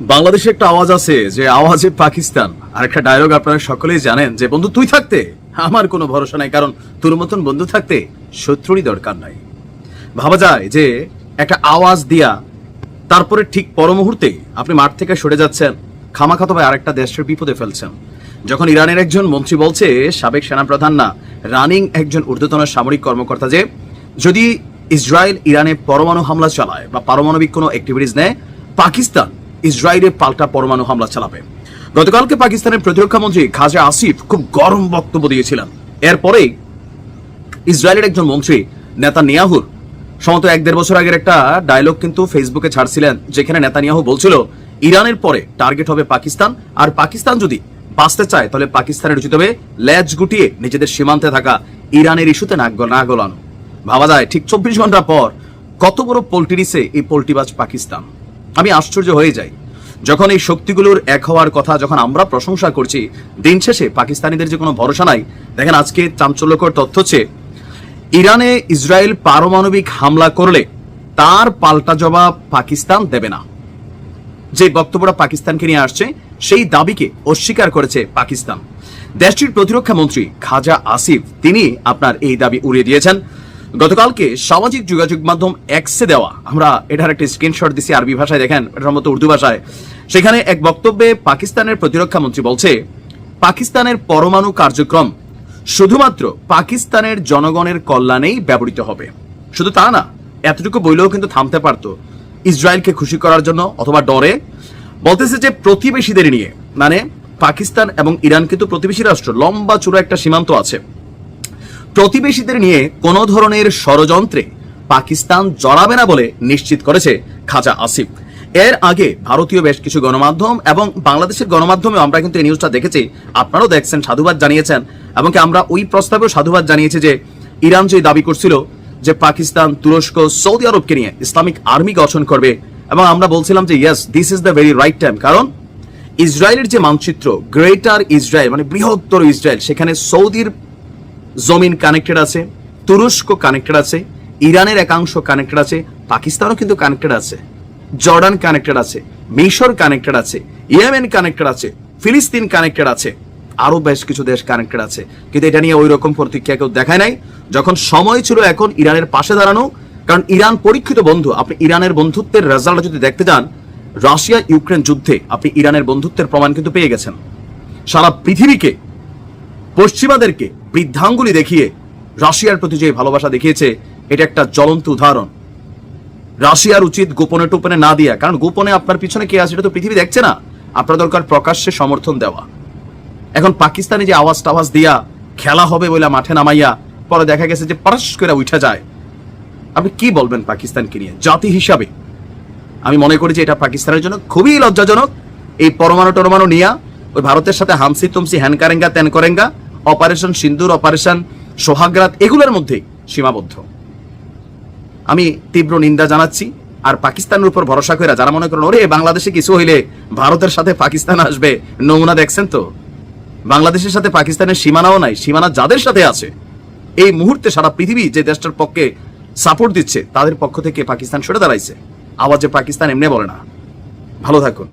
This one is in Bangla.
বাংলাদেশে একটা আওয়াজ আছে যে আওয়াজে পাকিস্তান, আর একটা ডায়লগ আপনারা সকলেই জানেন যে বন্ধু তুই থাকতে আমার কোনো ভরসা নাই, কারণ তোর মতন বন্ধু থাকতে শত্রুরই দরকার নাই। ভাবা যায় যে একটা আওয়াজ দিয়া তারপরে ঠিক পর মুহূর্তে আপনি মাঠ থেকে সরে যাচ্ছেন, খামাখাতো ভাই আরেকটা দেশের বিপদে ফেলছেন। যখন ইরানের একজন মন্ত্রী বলছে, সাবেক সেনাপ্রধান না, রানিং একজন ঊর্ধ্বতন সামরিক কর্মকর্তা, যে যদি ইসরায়েল ইরানে পরমাণু হামলা চালায় বা পারমাণবিক কোনো অ্যাক্টিভিটিস নেয়, পাকিস্তান ইসরায়েলে পাল্টা পরমাণু হামলা চালাবে। গতকালকে পাকিস্তানের প্রতিরক্ষা মন্ত্রী খাজা আসিফ খুব গরম বক্তব্য দিয়েছিলেন। এরপরেই ইসরায়েলের একজন মন্ত্রী নেতানিয়াহুর সম্ভবত 1-1.5 বছর আগের একটা ডায়লগ কিন্তু ফেসবুকে ছাড়ছিলেন, যেখানে নেতানিয়াহু বলছিল ইরানের পরে টার্গেট হবে পাকিস্তান, আর পাকিস্তান যদি বাঁচতে চায় তাহলে পাকিস্তানের উচিত হবে লেজ গুটিয়ে নিজেদের সীমান্তে থাকা ইরানের ইস্যুতে না গলানো। ভাবা যায় ঠিক 24 ঘন্টা পর কত বড় পোল্টি দিছে এই পোল্টিবাজ পাকিস্তান। আমি আশ্চর্য হয়ে যাই যখন এই শক্তিগুলোর এক হওয়ার কথা যখন আমরা প্রশংসা করছি, দিন শেষে পাকিস্তানিদের যে কোনো ভরসা নাই। দেখেন আজকে চাঞ্চল্যকর তথ্য হচ্ছে, ইরানে ইসরায়েল পারমাণবিক হামলা করলে তার পাল্টা জবাব পাকিস্তান দেবে না। যে বক্তব্যটা পাকিস্তানকে নিয়ে আসছে সেই দাবিকে অস্বীকার করেছে পাকিস্তান। দেশটির প্রতিরক্ষা মন্ত্রী খাজা আসিফ তিনি আপনার এই দাবি উড়িয়ে দিয়েছেন। গতকালকে সামাজিক যোগাযোগ মাধ্যম এক্সে দেওয়া, আমরা এটার একটা স্ক্রিনশট দিছি আরবি ভাষায়, দেখেন এটার মতো উর্দু ভাষায়। সেখানে এক বক্তব্যে পাকিস্তানের প্রতিরক্ষা মন্ত্রী বলছে, পাকিস্তানের পরমাণু কার্যক্রম শুধুমাত্র পাকিস্তানের জনগণের কল্যাণেই ব্যবহৃত হবে। শুধু তা না, এতটুকু বইলেও কিন্তু থামতে পারতো ইসরায়েলকে খুশি করার জন্য অথবা ডরে। বলতেছে যে প্রতিবেশীদের নিয়ে, মানে পাকিস্তান এবং ইরান কিন্তু প্রতিবেশী রাষ্ট্র, লম্বা চূড়া একটা সীমান্ত আছে, প্রতিবেশীদের নিয়ে কোন ধরনের ষড়যন্ত্রে পাকিস্তান জড়াবে না বলে নিশ্চিত করেছে খাজা আসিফ। এর আগে ভারতীয় বেশ কিছু গণমাধ্যম এবং বাংলাদেশের গণমাধ্যমে আমরা কিন্তু এই নিউজটা দেখেছি, আপনারাও দেখছেন, সাধুবাদ জানিয়েছেন, এবং আমরা ওই প্রস্তাবেও সাধুবাদ জানিয়েছি যে ইরান যে দাবি করছিল যে পাকিস্তান তুরস্ক সৌদি আরবকে নিয়ে ইসলামিক আর্মি গঠন করবে, এবং আমরা বলছিলাম যে yes, this is the very right time. কারণ ইসরায়েলের যে মানচিত্র, গ্রেটার ইসরায়েল মানে বৃহত্তর ইসরায়েল, সেখানে সৌদির জমিন কানেক্টেড আছে, তুরস্ক কানেক্টেড আছে, ইরানের একাংশ কানেক্টেড আছে, পাকিস্তানও কিন্তু কানেক্টেড আছে, জর্ডান কানেক্টেড আছে, মিশর কানেক্টেড আছে, ইয়েমেন কানেক্টেড আছে, ফিলিস্তিন কানেক্টেড আছে, আরো বেশ কিছু দেশ কানেক্টেড আছে। কিন্তু এটা নিয়ে ওই রকম প্রতিক্রিয়া কেউ দেখায় নাই। যখন সময় ছিল এখন ইরানের পাশে দাঁড়ানো, কারণ ইরান পরীক্ষিত বন্ধু। আপনি ইরানের বন্ধুত্বের রেজাল্ট যদি দেখতে যান, রাশিয়া ইউক্রেন যুদ্ধে আপনি ইরানের বন্ধুত্বের প্রমাণ কিন্তু পেয়ে গেছেন। সারা পৃথিবীকে, পশ্চিমাদেরকে বৃদ্ধাঙ্গুলি দেখিয়ে রাশিয়ার প্রতি যে ভালোবাসা দেখিয়েছে, এটা একটা জ্বলন্ত উদাহরণ। রাশিয়ার উচিত গোপনে টোপনে না দিয়া, কারণ গোপনে আপনার পিছনে কে আছে এটা তো পৃথিবী দেখছে না, আপনার দরকার প্রকাশ্যে সমর্থন দেওয়া। এখন পাকিস্তানে যে আওয়াজ টাওয়াজ দিয়া খেলা হবে বলে মাঠে নামাইয়া পরে দেখা গেছে যে পারস করে উঠা যায়, আপনি কি বলবেন পাকিস্তানকে নিয়ে? জাতি হিসাবে আমি মনে করি যে এটা পাকিস্তানের জন্য খুবই লজ্জাজনক। এই পরমাণু টরমাণু নিয়া ওই ভারতের সাথে হামসি তুমসি হ্যান কারেঙ্গা ত্যান করেঙ্গা, অপারেশন সিন্দুর, অপারেশন সোহাগরাত, এগুলোর মধ্যেই সীমাবদ্ধ। আমি তীব্র নিন্দা জানাচ্ছি। আর পাকিস্তানের উপর ভরসা করে যারা মনে করেন ওরে বাংলাদেশে কিছু হইলে ভারতের সাথে পাকিস্তান আসবে, নমুনা দেখছেন তো? বাংলাদেশের সাথে পাকিস্তানের সীমানাও নাই। সীমানা যাদের সাথে আছে, এই মুহূর্তে সারা পৃথিবী যে দেশটার পক্ষে সাপোর্ট দিচ্ছে, তাদের পক্ষ থেকে পাকিস্তান সরে দাঁড়াইছে। আওয়াজে পাকিস্তান এমনি বলে না। ভালো থাকুন।